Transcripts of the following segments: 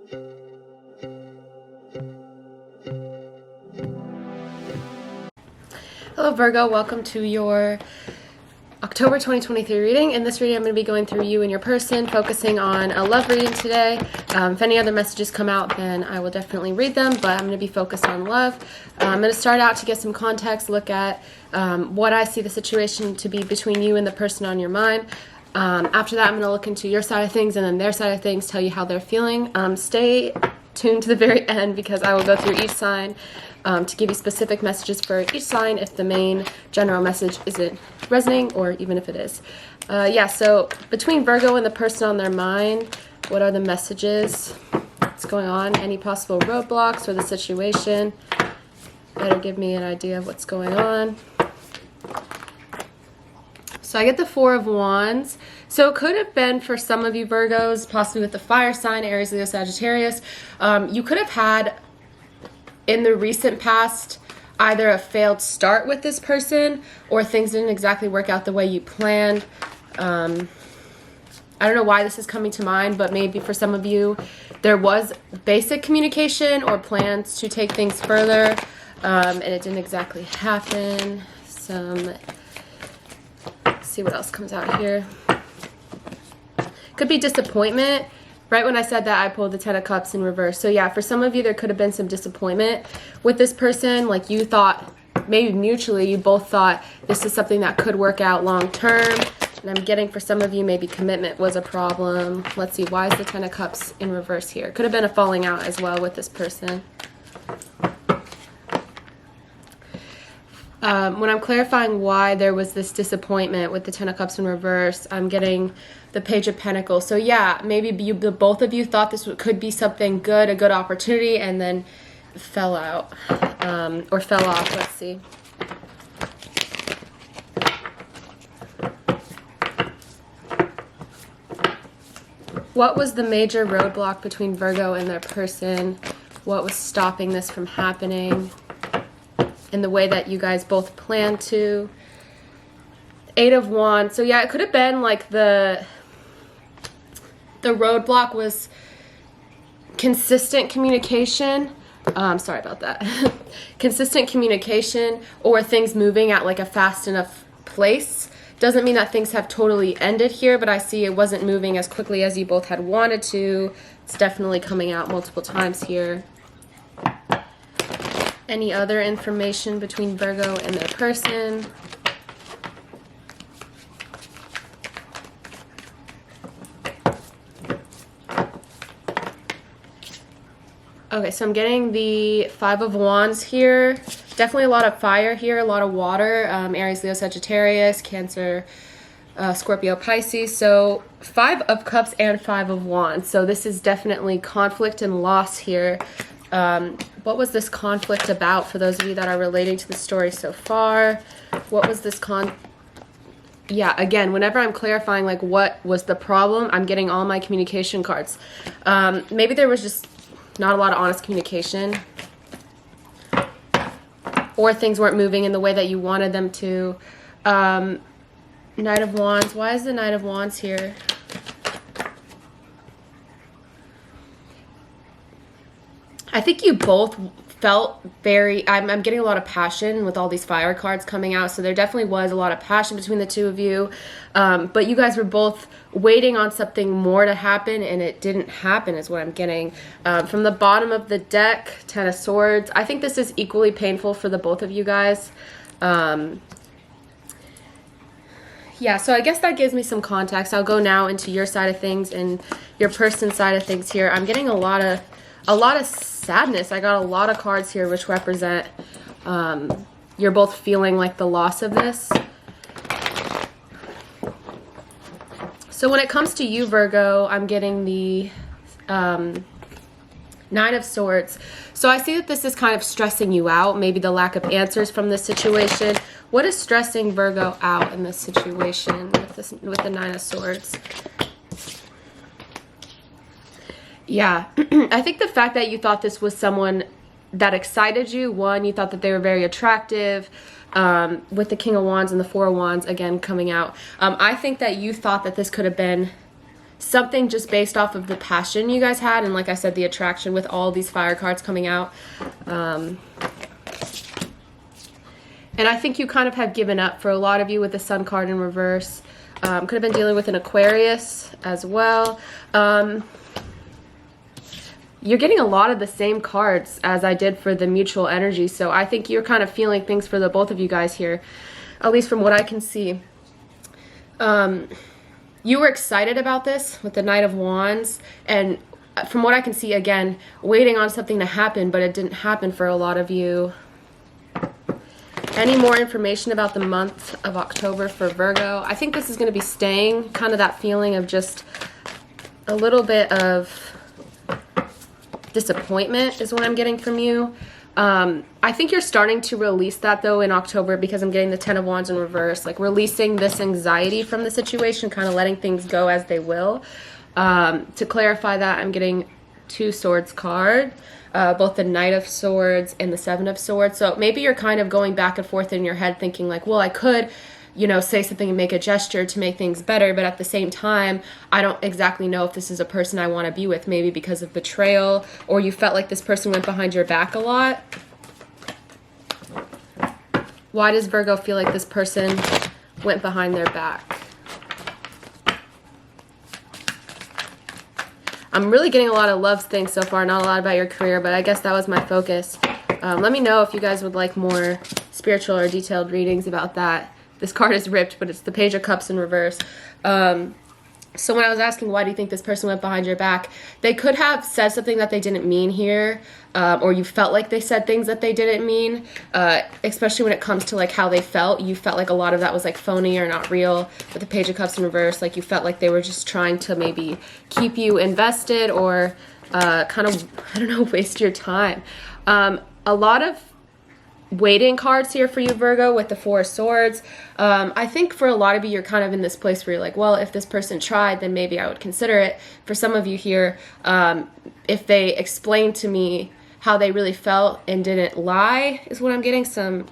Hello Virgo, welcome to your October 2023 reading. In this reading, I'm going to be going through you and your person, focusing on a love reading today. If any other messages come out, then I will definitely read them, but I'm going to be focused on love. I'm going to start out to get some context, look at what I see the situation to be between you and the person on your mind. After that, I'm going to look into your side of things and then their side of things, tell you how they're feeling. Stay tuned to the very end because I will go through each sign to give you specific messages for each sign if the main general message isn't resonating, or even if it is. So between Virgo and the person on their mind, what are the messages? What's going on? Any possible roadblocks or the situation? Better give me an idea of what's going on. So I get the Four of Wands. So it could have been for some of you Virgos, possibly with the fire sign, Aries, Leo, Sagittarius. You could have had in the recent past either a failed start with this person or things didn't exactly work out the way you planned. I don't know why this is coming to mind, but maybe for some of you there was basic communication or plans to take things further, and it didn't exactly happen. Let's see what else comes out here. Could be disappointment. Right when I said that, I pulled the Ten of Cups in reverse. So yeah, for some of you, there could have been some disappointment with this person. Like you thought, maybe mutually, you both thought this is something that could work out long term. And I'm getting for some of you, maybe commitment was a problem. Let's see, why is the Ten of Cups in reverse here? Could have been a falling out as well with this person. When I'm clarifying why there was this disappointment with the Ten of Cups in reverse, I'm getting the Page of Pentacles. So yeah, maybe both of you thought this could be something good, a good opportunity, and then fell out, or fell off. Let's see. What was the major roadblock between Virgo and their person? What was stopping this from happening in the way that you guys both planned to? Eight of Wands. So yeah, it could have been like the roadblock was consistent communication. Sorry about that. Consistent communication or things moving at like a fast enough place. Doesn't mean that things have totally ended here, but I see it wasn't moving as quickly as you both had wanted to. It's definitely coming out multiple times here. Any other information between Virgo and their person? Okay, so I'm getting the Five of Wands here. Definitely a lot of fire here, a lot of water. Aries, Leo, Sagittarius, Cancer, Scorpio, Pisces. So Five of Cups and Five of Wands. So this is definitely conflict and loss here. What was this conflict about for those of you that are relating to the story so far? What was this Yeah, again, whenever I'm clarifying like what was the problem, I'm getting all my communication cards. Maybe there was just not a lot of honest communication, or things weren't moving in the way that you wanted them to. Knight of Wands. Why is the Knight of Wands here? I think you both felt very, I'm getting a lot of passion with all these fire cards coming out, so there definitely was a lot of passion between the two of you, but you guys were both waiting on something more to happen, and it didn't happen is what I'm getting. From the bottom of the deck, Ten of Swords. I think this is equally painful for the both of you guys. Yeah, so I guess that gives me some context. I'll go now into your side of things and your person's side of things here. I'm getting a lot of sadness. I got a lot of cards here which represent you're both feeling like the loss of this. So when it comes to you, Virgo, I'm getting the Nine of Swords. So I see that this is kind of stressing you out, maybe the lack of answers from this situation. What is stressing Virgo out in this situation with the Nine of Swords? Yeah, I think the fact that you thought this was someone that excited you, one, you thought that they were very attractive, with the King of Wands and the Four of Wands again coming out. I think that you thought that this could have been something just based off of the passion you guys had, and like I said, the attraction with all these fire cards coming out. And I think you kind of have given up for a lot of you with the Sun card in reverse. Could have been dealing with an Aquarius as well. You're getting a lot of the same cards as I did for the mutual energy, so I think you're kind of feeling things for the both of you guys here, at least from what I can see. You were excited about this with the Knight of Wands, and from what I can see, again, waiting on something to happen, but it didn't happen for a lot of you. Any more information about the month of October for Virgo? I think this is going to be staying, kind of that feeling of just a little bit of disappointment is what I'm getting from you. I think you're starting to release that though in October, because I'm getting the Ten of Wands in reverse, like releasing this anxiety from the situation, kind of letting things go as they will. To clarify that, I'm getting Two Swords card, both the Knight of Swords and the Seven of Swords. So maybe you're kind of going back and forth in your head thinking like, well, I could, you know, say something and make a gesture to make things better, but at the same time, I don't exactly know if this is a person I want to be with, maybe because of betrayal, or you felt like this person went behind your back a lot. Why does Virgo feel like this person went behind their back? I'm really getting a lot of love things so far, not a lot about your career, but I guess that was my focus. Let me know if you guys would like more spiritual or detailed readings about that. This card is ripped, but it's the Page of Cups in reverse. So when I was asking why do you think this person went behind your back, they could have said something that they didn't mean here, or you felt like they said things that they didn't mean, especially when it comes to like how they felt. You felt like a lot of that was like phony or not real. With the Page of Cups in reverse, like you felt like they were just trying to maybe keep you invested or kind of, I don't know, waste your time. A lot of waiting cards here for you, Virgo, with the Four of Swords. I think for a lot of you, you're kind of in this place where you're like, well, if this person tried, then maybe I would consider it. For some of you here, if they explained to me how they really felt and didn't lie, is what I'm getting.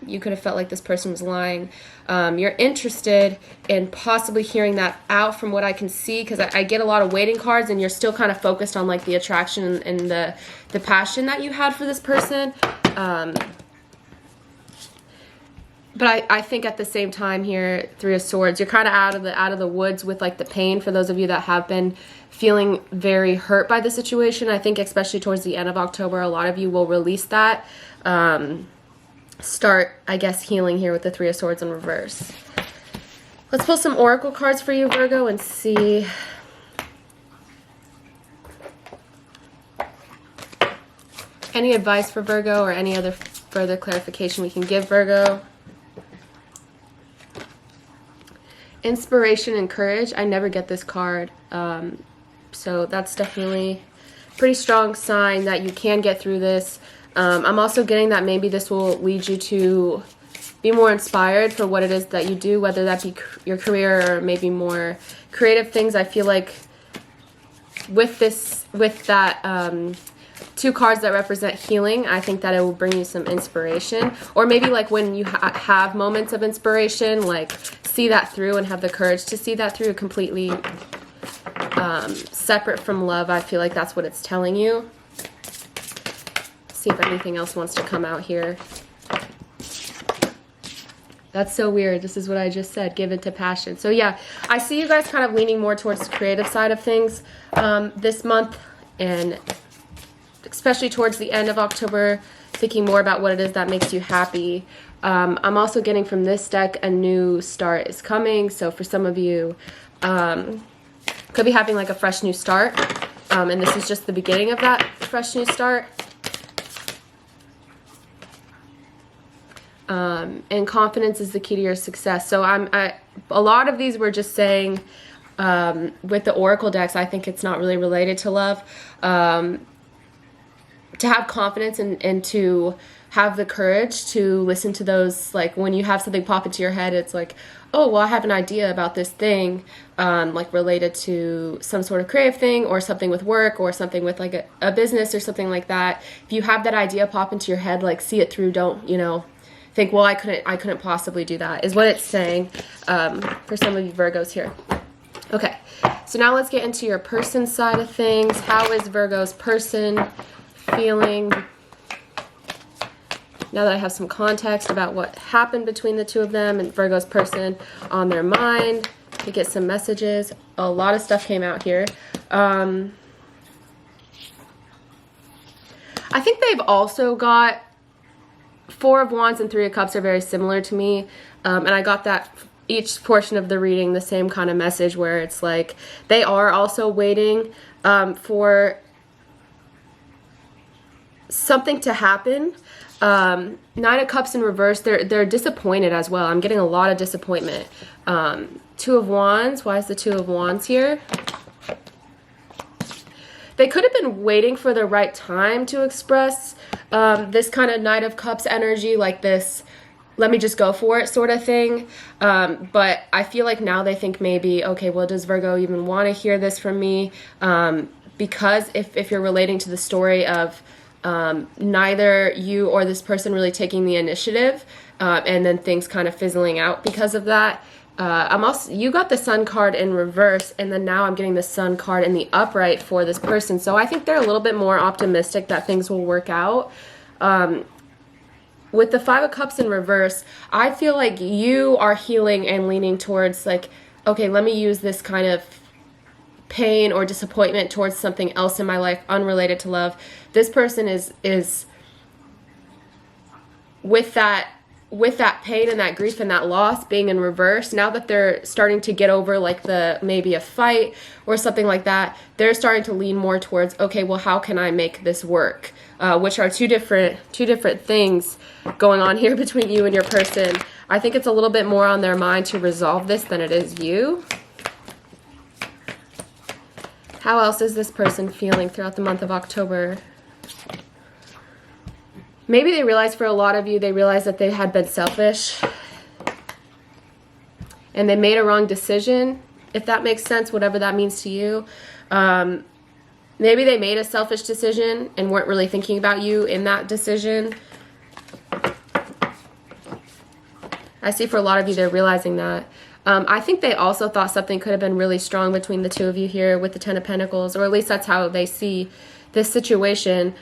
You could have felt like this person was lying. You're interested in possibly hearing that out from what I can see, because I get a lot of waiting cards, and you're still kind of focused on like the attraction and the passion that you had for this person. But I think at the same time here, Three of Swords, you're kind of out of the woods with like the pain. For those of you that have been feeling very hurt by the situation, I think especially towards the end of October, a lot of you will release that. Start, I guess, healing here with the Three of Swords in reverse. Let's pull some oracle cards for you, Virgo, and see. Any advice for Virgo or any other further clarification we can give Virgo? Inspiration and courage. I never get this card. So that's definitely a pretty strong sign that you can get through this. I'm also getting that maybe this will lead you to be more inspired for what it is that you do, whether that be your career or maybe more creative things. I feel like with that two cards that represent healing, I think that it will bring you some inspiration. Or maybe like when you have moments of inspiration, like see that through and have the courage to see that through completely separate from love. I feel like that's what it's telling you. See if anything else wants to come out here. That's so weird. This is what I just said, given to passion. So yeah, I see you guys kind of leaning more towards the creative side of things this month, and especially towards the end of October, thinking more about what it is that makes you happy. I'm also getting from this deck, a new start is coming. So for some of you, could be having like a fresh new start. And this is just the beginning of that fresh new start. And confidence is the key to your success. So a lot of these were just saying, with the oracle decks, I think it's not really related to love. To have confidence and to have the courage to listen to those, like when you have something pop into your head, it's like, oh, well, I have an idea about this thing, like related to some sort of creative thing or something with work or something with like a business or something like that. If you have that idea pop into your head, like see it through. Don't, think, well, I couldn't possibly do that, is what it's saying for some of you Virgos here. Okay, so now let's get into your person side of things. How is Virgo's person feeling? Now that I have some context about what happened between the two of them and Virgo's person on their mind, to get some messages. A lot of stuff came out here. I think they've also got Four of Wands and Three of Cups are very similar to me. And I got that each portion of the reading, the same kind of message where it's like they are also waiting for something to happen. Nine of Cups in reverse, they're disappointed as well. I'm getting a lot of disappointment. Two of Wands, why is the Two of Wands here? They could have been waiting for the right time to express this kind of Knight of Cups energy, like this, let me just go for it sort of thing. But I feel like now they think maybe, okay, well, does Virgo even want to hear this from me? Because if you're relating to the story of neither you or this person really taking the initiative, and then things kind of fizzling out because of that. You got the Sun card in reverse, and then now I'm getting the Sun card in the upright for this person. So I think they're a little bit more optimistic that things will work out. With the Five of Cups in reverse, I feel like you are healing and leaning towards like, okay, let me use this kind of pain or disappointment towards something else in my life unrelated to love. This person is with that pain and that grief and that loss being in reverse, now that they're starting to get over like maybe a fight or something like that, they're starting to lean more towards, okay, well, how can I make this work? Which are two different things going on here between you and your person. I think it's a little bit more on their mind to resolve this than it is you. How else is this person feeling throughout the month of October? Maybe they realized, for a lot of you, they realized that they had been selfish and they made a wrong decision, if that makes sense, whatever that means to you. Maybe they made a selfish decision and weren't really thinking about you in that decision. I see for a lot of you, they're realizing that. I think they also thought something could have been really strong between the two of you here with the Ten of Pentacles, or at least that's how they see this situation.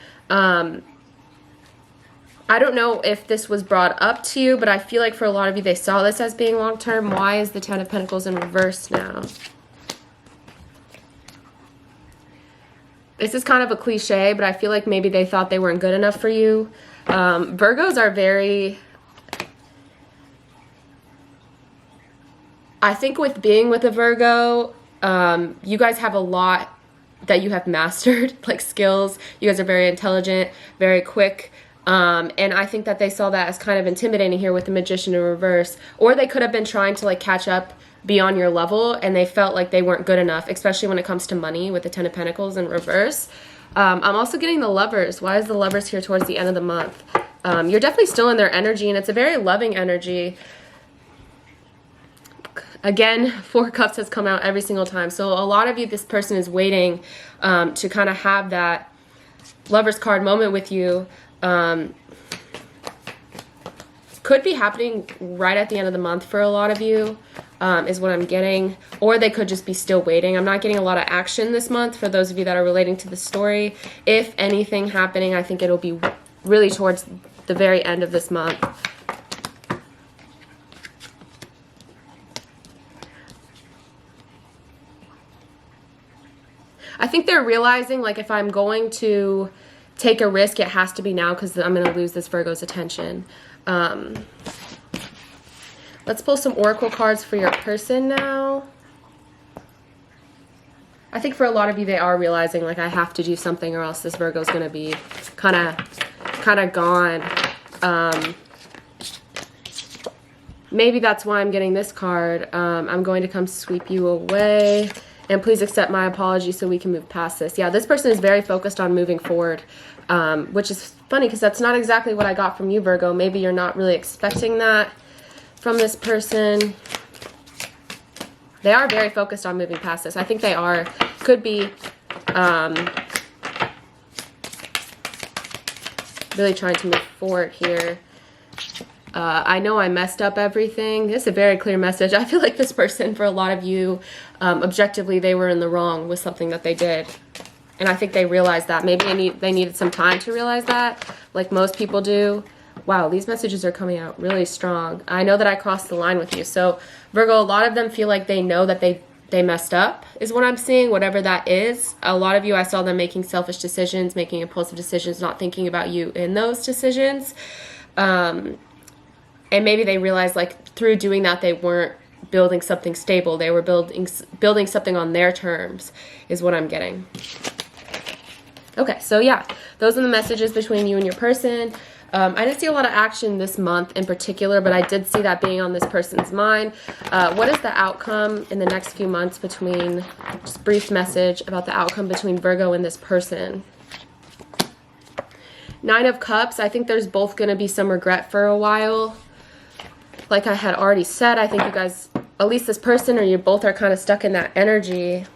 I don't know if this was brought up to you, but I feel like for a lot of you, they saw this as being long-term. Why is the Ten of Pentacles in reverse now? This is kind of a cliche, but I feel like maybe they thought they weren't good enough for you. Virgos are very... I think with being with a Virgo, you guys have a lot that you have mastered, like skills. You guys are very intelligent, very quick. And I think that they saw that as kind of intimidating here with the Magician in reverse. Or they could have been trying to like catch up beyond your level, and they felt like they weren't good enough, especially when it comes to money with the Ten of Pentacles in reverse. I'm also getting the Lovers. Why is the Lovers here towards the end of the month? You're definitely still in their energy, and it's a very loving energy. Again, Four Cups has come out every single time. So a lot of you, this person is waiting to kind of have that Lovers card moment with you. Could be happening right at the end of the month for a lot of you, is what I'm getting. Or they could just be still waiting. I'm not getting a lot of action this month for those of you that are relating to the story. If anything happening, I think it'll be really towards the very end of this month. I think they're realizing, like, if I'm going to take a risk, it has to be now because I'm going to lose this Virgo's attention. Let's pull some oracle cards for your person now. I think for a lot of you, they are realizing, like, I have to do something or else this Virgo's going to be kind of gone. Maybe that's why I'm getting this card. I'm going to come sweep you away. And please accept my apology so we can move past this. Yeah, this person is very focused on moving forward, which is funny because that's not exactly what I got from you, Virgo. Maybe you're not really expecting that from this person. They are very focused on moving past this. I think they are. Could be really trying to move forward here. I know I messed up everything. This is a very clear message. I feel like this person, for a lot of you, objectively, they were in the wrong with something that they did. And I think they realized that. Maybe they needed some time to realize that, like most people do. Wow, these messages are coming out really strong. I know that I crossed the line with you. So, Virgo, a lot of them feel like they know that they messed up, is what I'm seeing, whatever that is. A lot of you, I saw them making selfish decisions, making impulsive decisions, not thinking about you in those decisions. And maybe they realized, like, through doing that, they weren't building something stable. They were building something on their terms, is what I'm getting. Okay, so yeah, those are the messages between you and your person. I didn't see a lot of action this month in particular, but I did see that being on this person's mind. What is the outcome in the next few months between, just brief message about the outcome between Virgo and this person? 9 of Cups, I think there's both going to be some regret for a while. Like I had already said, I think you guys, at least this person or you both, are kind of stuck in that energy.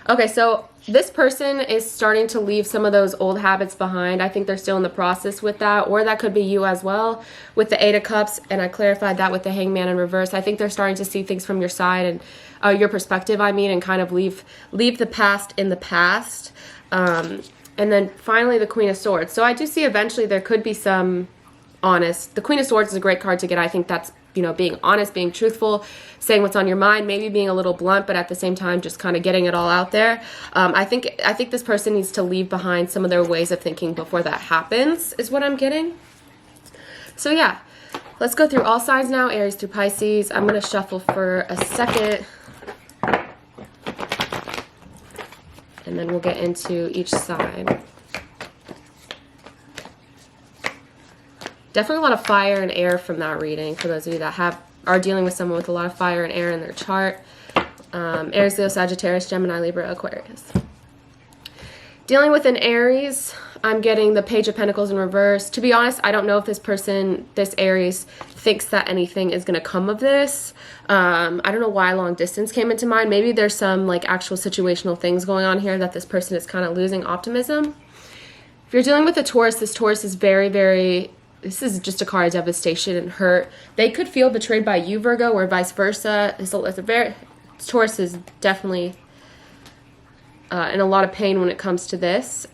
Okay, so this person is starting to leave some of those old habits behind. I think they're still in the process with that, or that could be you as well with the 8 of Cups, and I clarified that with the Hangman in reverse. I think they're starting to see things from your side and your perspective, I mean, and kind of leave the past in the past. And then finally the Queen of Swords. So I do see eventually there could be some honest. The Queen of Swords is a great card to get. I think that's, you know, being honest, being truthful, saying what's on your mind, maybe being a little blunt, but at the same time just kind of getting it all out there. I think this person needs to leave behind some of their ways of thinking before that happens, is what I'm getting. So yeah, let's go through all signs now, Aries through Pisces. I'm going to shuffle for a second, and then we'll get into each sign. Definitely a lot of fire and air from that reading for those of you that are dealing with someone with a lot of fire and air in their chart. Aries, Leo, Sagittarius, Gemini, Libra, Aquarius. Dealing with an Aries, I'm getting the Page of Pentacles in reverse. To be honest, I don't know if this person, this Aries, thinks that anything is going to come of this. I don't know why long distance came into mind. Maybe there's some like actual situational things going on here that this person is kind of losing optimism. If you're dealing with a Taurus, this Taurus is very, very... This is just a card of devastation and hurt. They could feel betrayed by you, Virgo, or vice versa. Taurus is definitely in a lot of pain when it comes to this.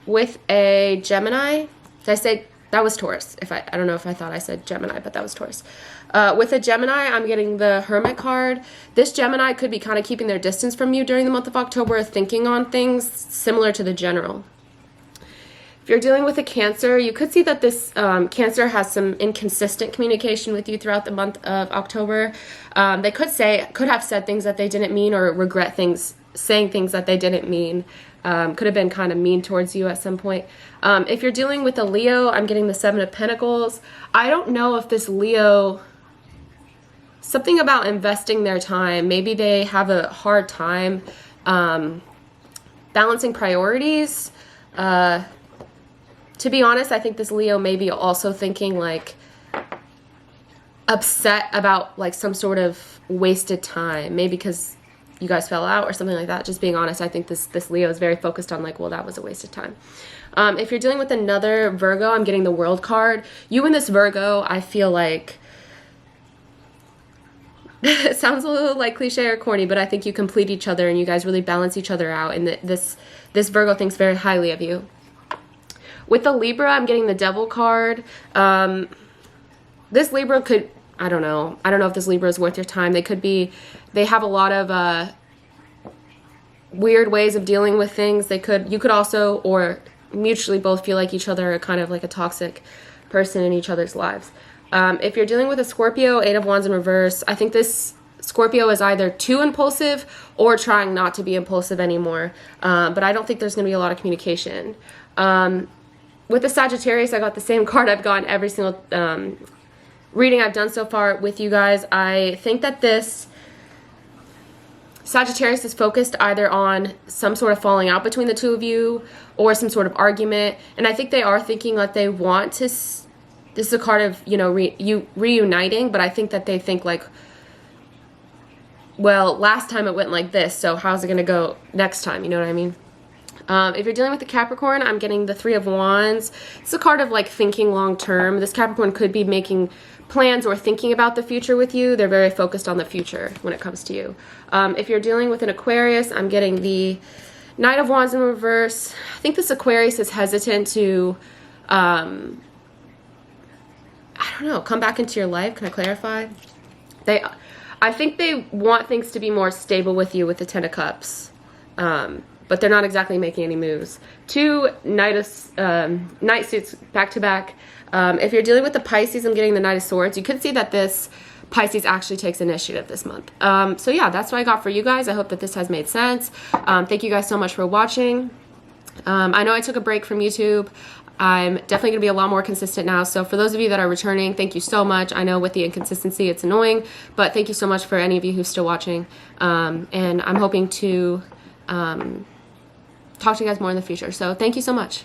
With a Gemini, did I say that was Taurus? I don't know if I thought I said Gemini, but that was Taurus. With a Gemini, I'm getting the Hermit card. This Gemini could be kind of keeping their distance from you during the month of October, thinking on things similar to the General. If you're dealing with a Cancer, you could see that this Cancer has some inconsistent communication with you throughout the month of October. They could have said things that they didn't mean, or regret saying things that they didn't mean. Could have been kind of mean towards you at some point. If you're dealing with a Leo, I'm getting the 7 of Pentacles. I don't know if this Leo, something about investing their time. Maybe they have a hard time balancing priorities. To be honest, I think this Leo may be also thinking like upset about like some sort of wasted time. Maybe because you guys fell out or something like that. Just being honest, I think this Leo is very focused on like, well, that was a waste of time. If you're dealing with another Virgo, I'm getting the World card. You and this Virgo, I feel like, it sounds a little like cliche or corny, but I think you complete each other and you guys really balance each other out. And this Virgo thinks very highly of you. With the Libra, I'm getting the Devil card. This Libra could, I don't know if this Libra is worth your time. They have a lot of weird ways of dealing with things. You could also, or mutually both feel like each other are kind of like a toxic person in each other's lives. If you're dealing with a Scorpio, 8 of Wands in reverse, I think this Scorpio is either too impulsive or trying not to be impulsive anymore. But I don't think there's going to be a lot of communication. With the Sagittarius, I got the same card I've gotten every single reading I've done so far with you guys. I think that this Sagittarius is focused either on some sort of falling out between the two of you or some sort of argument. And I think they are thinking like they want to... This is a card of, you know, reuniting, but I think that they think like, well, last time it went like this, so how's it going to go next time? You know what I mean? If you're dealing with the Capricorn, I'm getting the Three of Wands. It's a card of like thinking long term. This Capricorn could be making plans or thinking about the future with you. They're very focused on the future when it comes to you. If you're dealing with an Aquarius, I'm getting the Knight of Wands in reverse. I think this Aquarius is hesitant to, I don't know, come back into your life. Can I clarify? I think they want things to be more stable with you with the Ten of Cups. But they're not exactly making any moves. Two Knight suits back to back. If you're dealing with the Pisces, I'm getting the Knight of Swords. You could see that this Pisces actually takes initiative this month. So yeah, that's what I got for you guys. I hope that this has made sense. Thank you guys so much for watching. I know I took a break from YouTube. I'm definitely going to be a lot more consistent now. So for those of you that are returning, thank you so much. I know with the inconsistency, it's annoying, but thank you so much for any of you who's still watching. And I'm hoping to talk to you guys more in the future. So thank you so much.